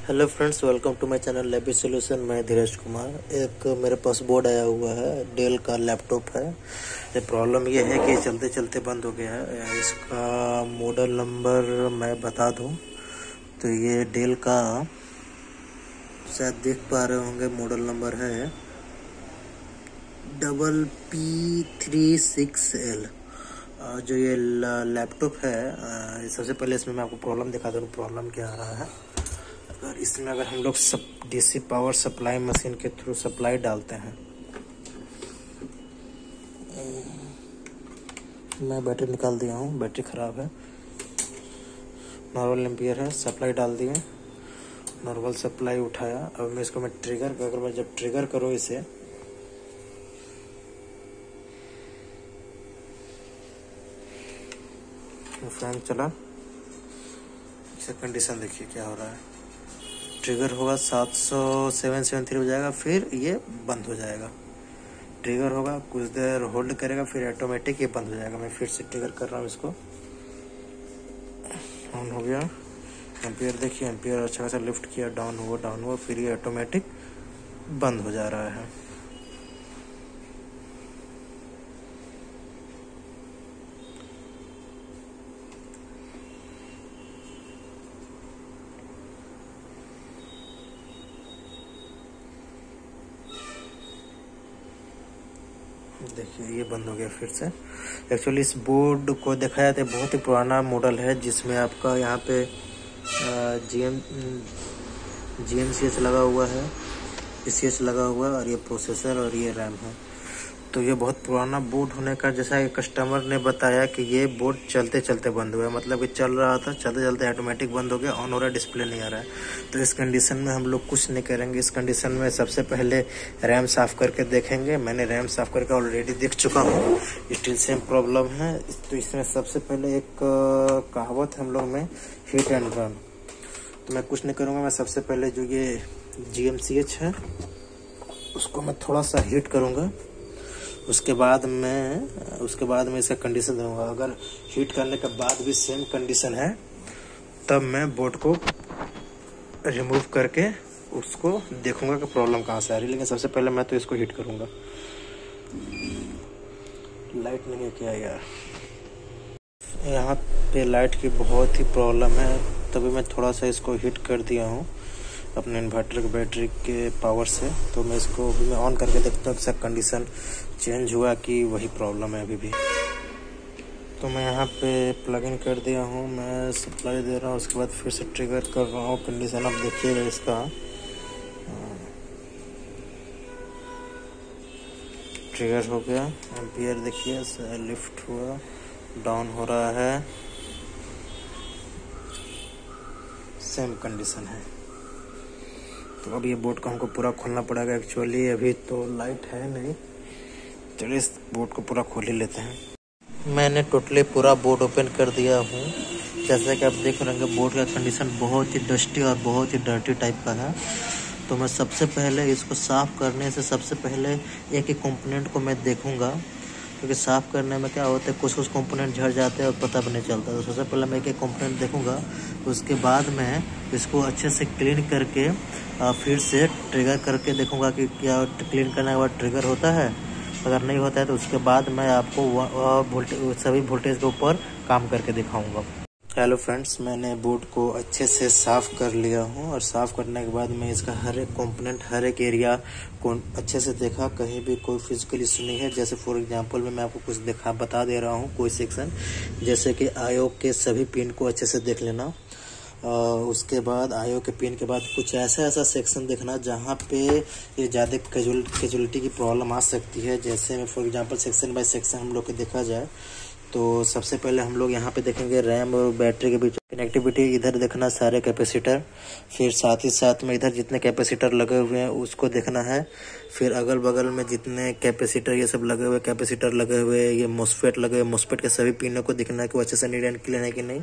Hello friends, welcome to my channel Laby solution. मैं धीरज कुमार। एक मेरे पास बोर्ड आया हुआ है, डेल का लैपटॉप है। ये प्रॉब्लम ये है कि चलते चलते बंद हो गया है। इसका मॉडल नंबर मैं बता दूं तो ये डेल का, शायद देख पा रहे होंगे, मॉडल नंबर है PP36L। जो ये लैपटॉप है, सबसे पहले इसमें मैं आपको प्रॉब्लम दिखा दूँ प्रॉब्लम क्या आ रहा है। अगर हम लोग डीसी पावर सप्लाई मशीन के थ्रू सप्लाई डालते हैं, मैं बैटरी निकाल दिया हूँ, बैटरी ख़राब है। नॉर्मल एम्पियर है, सप्लाई डाल दिए, नॉर्मल सप्लाई उठाया। अब मैं इसको ट्रिगर, अगर मैं जब ट्रिगर करूँ इसे, फैन चला, इसे कंडीशन देखिए क्या हो रहा है। ट्रिगर होगा 773 हो जाएगा, फिर ये बंद हो जाएगा। ट्रिगर होगा, कुछ देर होल्ड करेगा, फिर ऑटोमेटिक ये बंद हो जाएगा। मैं फिर से ट्रिगर कर रहा हूँ, इसको ऑन हो गया। एम्पियर देखिए, एम्पियर अच्छा खासा लिफ्ट किया, डाउन हुआ, फिर ये ऑटोमेटिक बंद हो जा रहा है। देखिए ये बंद हो गया फिर से। एक्चुअली इस बोर्ड को देखा जाता है, बहुत ही पुराना मॉडल है, जिसमें आपका यहाँ पे GMCH लगा हुआ है, PCH लगा हुआ है, और ये प्रोसेसर और ये रैम है। तो ये बहुत पुराना बोर्ड होने का, जैसा कि कस्टमर ने बताया कि ये बोर्ड चलते चलते बंद हुआ है, मतलब कि चल रहा था, चलते चलते ऑटोमेटिक बंद हो गया, ऑन हो रहा है, डिस्प्ले नहीं आ रहा है। तो इस कंडीशन में हम लोग कुछ नहीं करेंगे। इस कंडीशन में सबसे पहले रैम साफ़ करके देखेंगे। मैंने रैम साफ़ करके ऑलरेडी देख चुका हूँ, स्टिल सेम प्रॉब्लम है। तो इसमें सबसे पहले एक कहावत हम लोग में, हिट एंड रन। तो मैं कुछ नहीं करूँगा, मैं सबसे पहले जो ये GMCH है उसको मैं थोड़ा सा हीट करूँगा। उसके बाद मैं इसका कंडीशन दूंगा। अगर हीट करने के बाद भी सेम कंडीशन है, तब मैं बोर्ड को रिमूव करके उसको देखूंगा कि प्रॉब्लम कहाँ से आ रही है। लेकिन सबसे पहले मैं तो इसको हीट करूंगा। लाइट नहीं है क्या यार? यहाँ पे लाइट की बहुत ही प्रॉब्लम है, तभी मैं थोड़ा सा इसको हीट कर दिया हूँ अपने इन्वर्टर के बैटरी के पावर से। तो मैं इसको अभी मैं ऑन करके देखता हूँ कि कंडीशन चेंज हुआ कि वही प्रॉब्लम है अभी भी। तो मैं यहाँ पे प्लग इन कर दिया हूँ, मैं सप्लाई दे रहा हूँ, उसके बाद फिर से ट्रिगर कर रहा हूँ। कंडीशन आप देखिएगा इसका, ट्रिगर हो गया, एम्पियर देखिए लिफ्ट हुआ, डाउन हो रहा है, सेम कंडीशन है। तो अब ये बोर्ड को हमको पूरा खोलना पड़ेगा। एक्चुअली अभी तो लाइट है नहीं, चलिए इस बोर्ड को पूरा खोल ही लेते हैं। मैंने टोटली पूरा बोर्ड ओपन कर दिया हूँ। जैसा कि आप देख रहे हैं, बोर्ड का कंडीशन बहुत ही डस्टी और बहुत ही डर्टी टाइप का है। तो मैं सबसे पहले इसको साफ़ करने से सबसे पहले एक एक कंपोनेंट को मैं देखूँगा, क्योंकि साफ़ करने में क्या होता है, कुछ कंपोनेंट झड़ जाते हैं और पता भी नहीं चलता। तो सबसे पहले मैं एक एक कंपोनेंट देखूंगा, उसके बाद मैं इसको अच्छे से क्लीन करके फिर से ट्रिगर करके देखूंगा कि क्या क्लीन करने के बाद ट्रिगर होता है। अगर नहीं होता है तो उसके बाद मैं आपको सभी वोल्टेज के ऊपर काम करके दिखाऊंगा। हेलो फ्रेंड्स, मैंने बोर्ड को अच्छे से साफ़ कर लिया हूँ, और साफ़ करने के बाद मैं इसका हर एक कंपोनेंट, हर एक एरिया को अच्छे से देखा। कहीं भी कोई फिजिकल इशू नहीं है। जैसे फॉर एग्जांपल मैं आपको कुछ बता दे रहा हूँ, कोई सेक्शन, जैसे कि आईओ के सभी पिन को अच्छे से देख लेना। उसके बाद आईओ के पिन के बाद कुछ ऐसा सेक्शन देखना जहाँ पे ये ज़्यादा कैजुअलिटी की प्रॉब्लम आ सकती है। जैसे में for example section by section हम लोग को देखा जाए, तो सबसे पहले हम लोग यहाँ पे देखेंगे रैम और बैटरी के बीच कनेक्टिविटी। इधर देखना सारे कैपेसिटर, फिर साथ ही साथ में इधर जितने कैपेसिटर लगे हुए हैं उसको देखना है। फिर अगल बगल में जितने कैपेसिटर ये सब लगे हुए, कैपेसिटर लगे हुए, ये मोस्फेट लगे हुए, मोस्फेट के सभी पिनों को देखना है कि वो अच्छे से नीट एंड क्लीन है कि नहीं।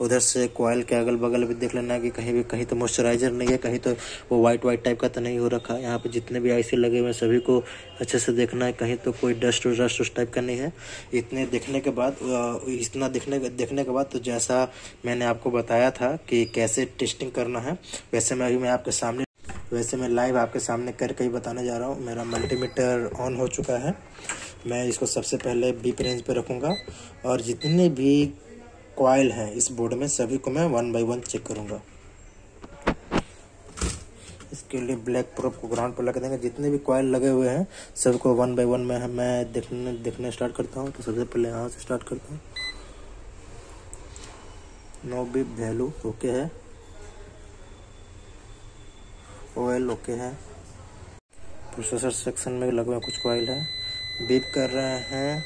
उधर से कॉइल के अगल बगल भी देख लेना है कि कहीं तो मॉइस्चराइजर नहीं है, कहीं तो वो वाइट टाइप का तो नहीं हो रखा है। यहाँ पे जितने भी आईसी लगे हुए हैं सभी को अच्छे से देखना है, कहीं तो कोई डस्ट उस टाइप का नहीं है। इतने देखने के बाद इतना देखने के बाद तो जैसा मैंने आपको बताया था कि कैसे टेस्टिंग करना है, वैसे मैं लाइव आपके सामने करके ही बताने जा रहा हूँ। मेरा मल्टीमीटर ऑन हो चुका है। मैं इसको सबसे पहले बीप रेंज पे रखूँगा और जितने भी कॉइल हैं इस बोर्ड में सभी को मैं 1 बाय 1 चेक करूँगा। इसके लिए ब्लैक प्रोब को ग्राउंड पर लगा देंगे। जितने भी कॉइल लगे हुए हैं सबको 1 बाय 1 में मैं देखने स्टार्ट करता हूँ। तो सबसे पहले यहाँ से स्टार्ट करता हूँ। नो बीप वैल्यू ओके है, ऑयल ओके है। प्रोसेसर सेक्शन में लगे हुए कुछ कॉइल है, बीप कर रहे हैं।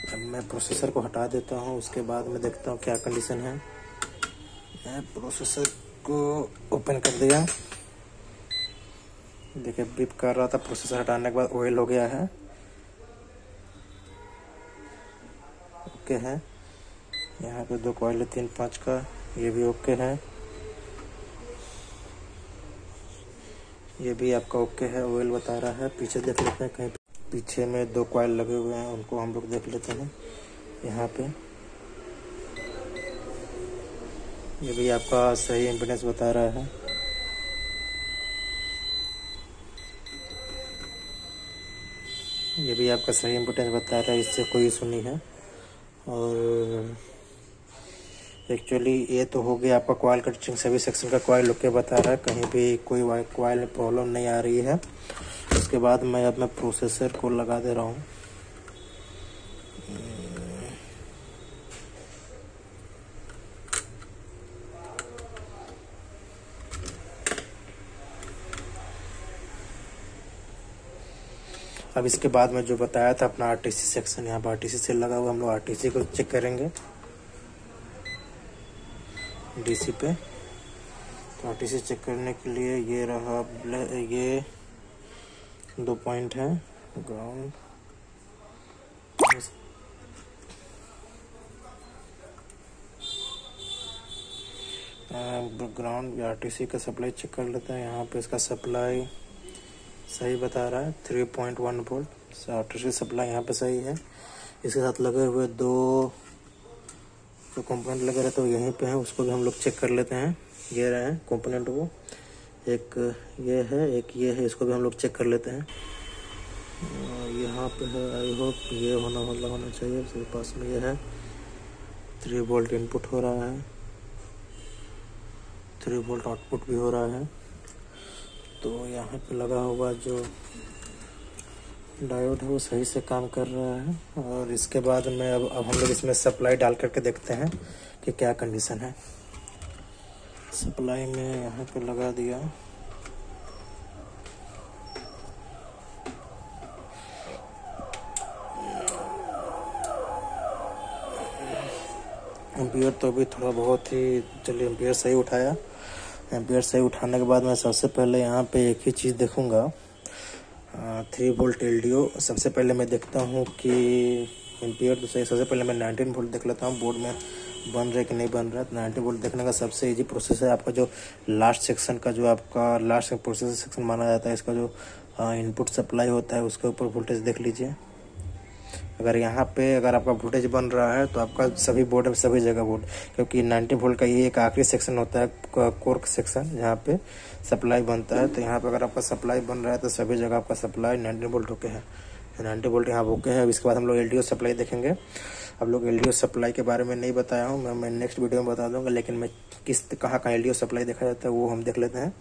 अब मैं प्रोसेसर को हटा देता हूँ, उसके बाद मैं देखता हूँ क्या कंडीशन है। मैं प्रोसेसर को ओपन कर दिया, देखिए बीप कर रहा था, प्रोसेसर हटाने के बाद ऑयल हो गया है, ओके है। यहाँ पे 2 कॉइल है 3-5 का, ये भी ओके है, ये भी आपका ओके है, ऑयल बता रहा है। पीछे देख लेते हैं, कहीं पीछे में 2 कॉइल लगे हुए हैं, उनको हम लोग देख लेते हैं। यहाँ पे ये भी आपका सही इम्पीडेंस बता रहा है। ये भी आपका सही इम्पीडेंस बता रहा है, इससे कोई इशू नहीं है। और एक्चुअली ये तो हो गया आपका कॉइल कटिंग, सभी सेक्शन का कॉइल ओके बता रहा है, कहीं भी कोई कॉइल में प्रॉब्लम नहीं आ रही है। उसके बाद मैं प्रोसेसर को लगा दे रहा हूँ। अब इसके बाद मैं जो बताया था अपना आरटीसी सेक्शन, यहाँ पर आरटीसी सेल लगा हुआ, हम लोग आरटीसी को चेक करेंगे डीसी पे। तो आरटीसी चेक करने के लिए ये रहा, ये 2 पॉइंट है, ग्राउंड आरटीसी का सप्लाई चेक कर लेते हैं। यहाँ पे इसका सप्लाई सही बता रहा है 3.1 वोल्ट। आरटीसी सप्लाई यहाँ पे सही है। इसके साथ लगे हुए 2 जो कंपोनेंट लगे रहते हैं यहीं पे हैं, उसको भी हम लोग चेक कर लेते हैं। ये रहे हैं कंपोनेंट, वो एक ये है, एक ये है, इसको भी हम लोग चेक कर लेते हैं। यहाँ पे है, आई होप ये होना चाहिए। इसके पास में ये है, 3 वोल्ट इनपुट हो रहा है, 3 वोल्ट आउटपुट भी हो रहा है। तो यहाँ पे लगा हुआ जो डायोड है वो सही से काम कर रहा है। और इसके बाद में अब हम लोग इसमें सप्लाई डाल करके देखते हैं कि क्या कंडीशन है। सप्लाई में यहाँ पे लगा दिया, एम्पियर तो अभी थोड़ा बहुत ही, चलिए एम्पियर सही उठाया। एम्पियर सही उठाने के बाद मैं सबसे पहले यहाँ पे एक ही चीज़ देखूँगा, 3 वोल्ट एलडीओ। सबसे पहले मैं देखता हूँ कि एम्पियर तो सही, सबसे पहले मैं 19 वोल्ट देख लेता हूँ बोर्ड में बन रहा है कि नहीं बन रहा है। तो 19 वोल्ट देखने का सबसे इजी प्रोसेस है। आपका जो लास्ट सेक्शन का, जो आपका लास्ट प्रोसेसर सेक्शन माना जाता है, इसका जो इनपुट सप्लाई होता है उसके ऊपर वोल्टेज देख लीजिए। अगर यहाँ पे अगर आपका वोल्टेज बन रहा है तो आपका सभी बोर्ड में सभी जगह वोल्ट, क्योंकि 90 वोल्ट का ये एक आखिरी सेक्शन होता है, कोर सेक्शन, जहाँ पे सप्लाई बनता है। तो यहाँ पे अगर आपका सप्लाई बन रहा है तो सभी जगह आपका सप्लाई 90 वोल्ट ओके है, 90 वोल्ट यहाँ ओके है। अब इसके बाद हम लोग एलडीओ सप्लाई देखेंगे। अब लोग एलडीओ सप्लाई के बारे में नहीं बताया हूँ, मैं नेक्स्ट वीडियो में बता दूंगा, लेकिन मैं कहाँ एलडीओ सप्लाई देखा जाता है वो हम देख लेते हैं।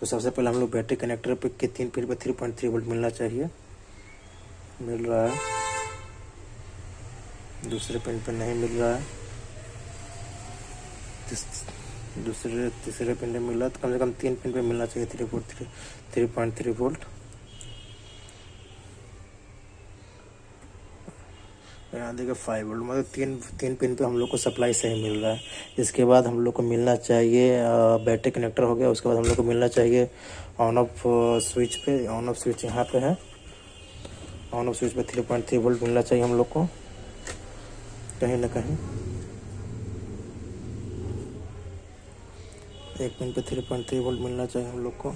तो सबसे पहले हम लोग बैटरी कनेक्टर पे के 3 पिन पे 3.3 वोल्ट मिलना चाहिए, मिल रहा है। दूसरे पिन पे नहीं मिल रहा है, तीसरे पिन पे मिला, तो कम से कम 3 पिन पे मिलना चाहिए 3.3 वोल्ट। यहाँ देखिए 5 वोल्ट, मतलब तीन पिन पे हम लोग को सप्लाई सही मिल रहा है। इसके बाद हम लोग को मिलना चाहिए बैटरी कनेक्टर हो गया। उसके बाद हम लोग को मिलना चाहिए ऑन ऑफ स्विच पे। ऑन ऑफ स्विच यहाँ पे है, ऑन ऑफ स्विच पे 3.3 वोल्ट मिलना चाहिए हम लोग को कहीं ना कहीं। एक पिन पे 3.3 वोल्ट मिलना चाहिए हम लोग को।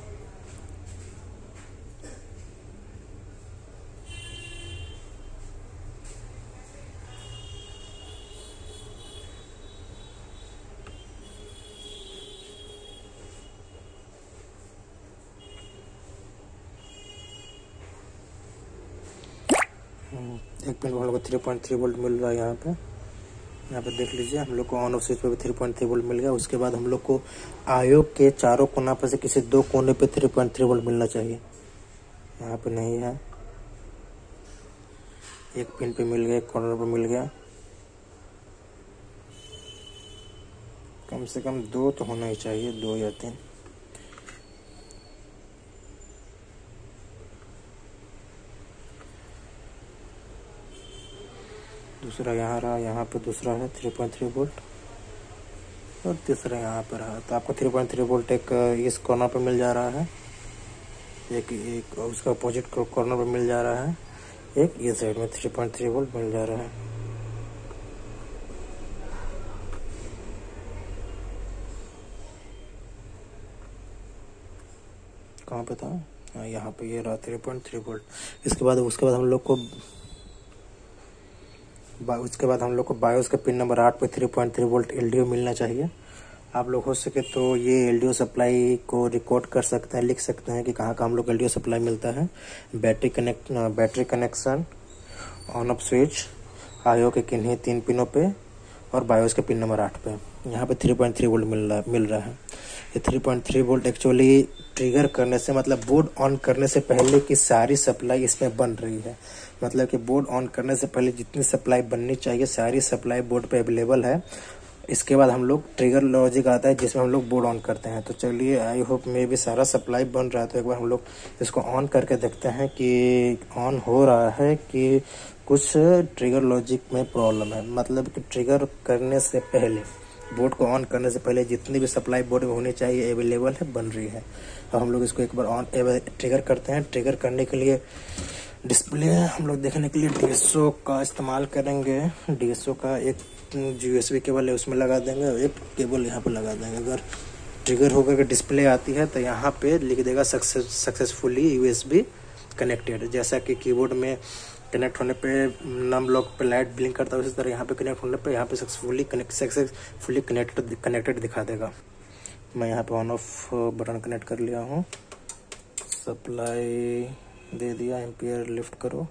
एक पिन पे हम लोग को 3.3 वोल्ट मिल रहा है यहाँ पे देख लीजिए। हम लोग को ऑन ऑफ स्विच पे भी 3.3 वोल्ट मिल गया। उसके बाद हम लोग को आयोग के चारों कोना पर से किसी 2 कोने पे 3.3 वोल्ट मिलना चाहिए। यहाँ पे नहीं है, एक पिन पे मिल गया, एक कॉर्नर पे मिल गया। कम से कम 2 तो होना ही चाहिए, 2 या 3। दूसरा यहाँ रहा, यहाँ पे दूसरा है 3.3 वोल्ट, और तीसरा यहाँ पर रहा। तो आपको 3.3 वोल्ट एक इस कॉर्नर पे मिल जा रहा है, एक उसका अपोजिट कॉर्नर पे मिल जा रहा है, एक ये साइड में 3.3 वोल्ट मिल जा रहा है। कहाँ पे था? हाँ, यहाँ पे ये रहा 3.3 वोल्ट। उसके बाद हम लोग को बायोस का पिन नंबर 8 पे 3.3 वोल्ट एलडीओ मिलना चाहिए। आप लोग हो सके तो ये एलडीओ सप्लाई को रिकॉर्ड कर सकते हैं, लिख सकते हैं कि कहाँ का हम लोग एलडीओ सप्लाई मिलता है। Battery connection, on off switch, आयो के किन्हीं 3 पिनों पे, और बायोस के पिन नंबर 8 पे यहाँ पे 3.3 वोल्ट मिल रहा है। ये 3.3 वोल्ट एक्चुअली ट्रिगर करने से, मतलब बोर्ड ऑन करने से पहले की सारी सप्लाई इसमें बन रही है। मतलब कि बोर्ड ऑन करने से पहले जितनी सप्लाई बननी चाहिए सारी सप्लाई बोर्ड पे अवेलेबल है। इसके बाद हम लोग ट्रिगर लॉजिक आता है जिसमें हम लोग बोर्ड ऑन करते हैं। तो चलिए, आई होप में भी सारा सप्लाई बन रहा है। तो एक बार हम लोग इसको ऑन करके देखते हैं कि ऑन हो रहा है कि कुछ ट्रिगर लॉजिक में प्रॉब्लम है। मतलब कि ट्रिगर करने से पहले, बोर्ड को ऑन करने से पहले जितनी भी सप्लाई बोर्ड में होनी चाहिए अवेलेबल है, बन रही है। अब हम लोग इसको एक बार ट्रिगर करते हैं। ट्रिगर करने के लिए डिस्प्ले हम लोग देखने के लिए डीएसओ का इस्तेमाल करेंगे। डीएसओ का एक यूएसबी केबल है, उसमें लगा देंगे, एक केबल यहाँ पे लगा देंगे। अगर ट्रिगर होकर के डिस्प्ले आती है तो यहाँ पे लिख देगा सक्सेसफुली यूएसबी कनेक्टेड। जैसा कि कीबोर्ड में कनेक्ट होने पे नम लॉक पे लाइट ब्लिंक करता है, उसी तरह यहाँ पे कनेक्ट होने पे यहाँ पे सक्सेसफुली कनेक्टेड दिखा देगा। मैं यहाँ पे ऑन ऑफ बटन कनेक्ट कर लिया हूँ। सप्लाई दे दिया, एम्पियर लिफ्ट करो।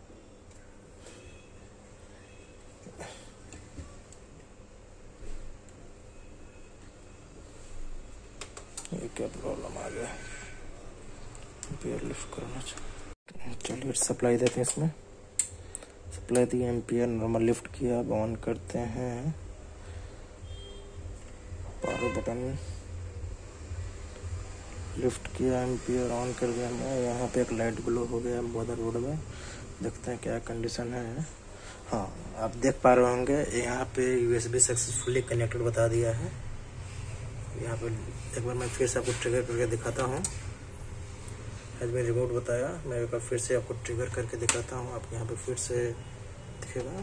ये क्या प्रॉब्लम आ गया? एम्पियर लिफ्ट करना चाहिए। चलिए सप्लाई देते हैं इसमें। सप्लाई दी, एम्पियर नॉर्मल लिफ्ट किया। अब ऑन करते हैं, पावर बटन लिफ्ट किया, एम्पियर ऑन कर दिया मैं। यहाँ पे एक लाइट ग्लो हो गया मदरबोर्ड में। देखते हैं क्या कंडीशन है। हाँ, आप देख पा रहे होंगे यहाँ पे यूएसबी सक्सेसफुली कनेक्टेड बता दिया है। यहाँ पे एक बार मैं फिर से आपको ट्रिगर करके दिखाता हूँ। आज मैं रिमोट बताया, मैं एक बार फिर से आपको ट्रिगर करके दिखाता हूँ। आपको यहाँ पे फिर से दिखेगा।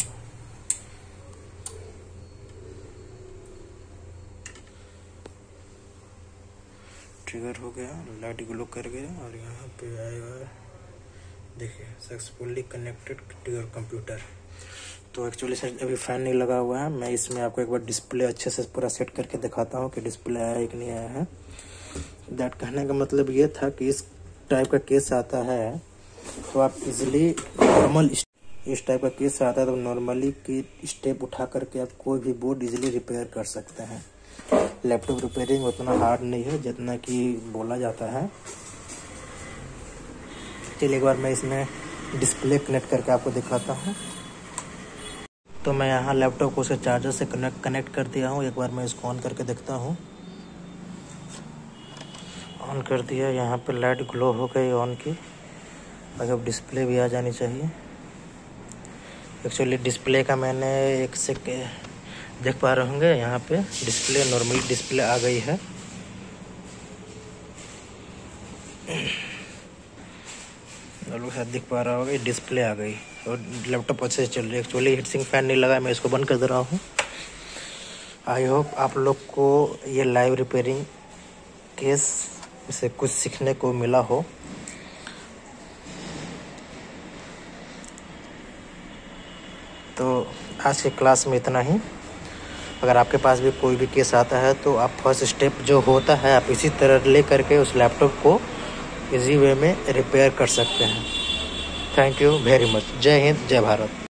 ट्रिगर हो गया, लाइट ग्लो कर गया, और यहाँ पे आएगा, देखिए सक्सेसफुली कनेक्टेड ट्रिगर कंप्यूटर। तो एक्चुअली सर अभी फैन नहीं लगा हुआ है। मैं इसमें आपको एक बार डिस्प्ले अच्छे से पूरा सेट करके दिखाता हूँ कि डिस्प्ले आया है कि नहीं आया है। दैट कहने का मतलब ये था कि इस टाइप का केस आता है तो आप इजीली नॉर्मल, इस टाइप का केस आता है तो नॉर्मली की स्टेप उठा करके आप कोई भी बोर्ड इजीली रिपेयर कर सकते हैं। लैपटॉप रिपेयरिंग उतना हार्ड नहीं है जितना कि बोला जाता है। चलिए एक बार मैं इसमें डिस्प्ले कनेक्ट करके आपको दिखाता हूँ। तो मैं यहाँ लैपटॉप को उसके चार्जर से कनेक्ट कर दिया हूँ। एक बार मैं इसको ऑन करके देखता हूँ। ऑन कर दिया, यहाँ पे लाइट ग्लो हो गई ऑन की। अब डिस्प्ले भी आ जानी चाहिए। एक्चुअली डिस्प्ले का मैंने एक से देख पा रहे होंगे, यहाँ पे डिस्प्ले नॉर्मली डिस्प्ले आ गई है। आप लोग शायद दिख पा रहा होगा, डिस्प्ले आ गई और लैपटॉप अच्छे से चल रही है। एक्चुअली हीट सिंक फैन नहीं लगा, मैं इसको बंद कर दे रहा हूँ। आई होप आप लोग को ये लाइव रिपेयरिंग केस से कुछ सीखने को मिला हो। तो आज के क्लास में इतना ही। अगर आपके पास भी कोई भी केस आता है तो आप फर्स्ट स्टेप जो होता है आप इसी तरह ले करके उस लैपटॉप को इजी वे में रिपेयर कर सकते हैं। Thank you very much. जय हिंद, जय भारत।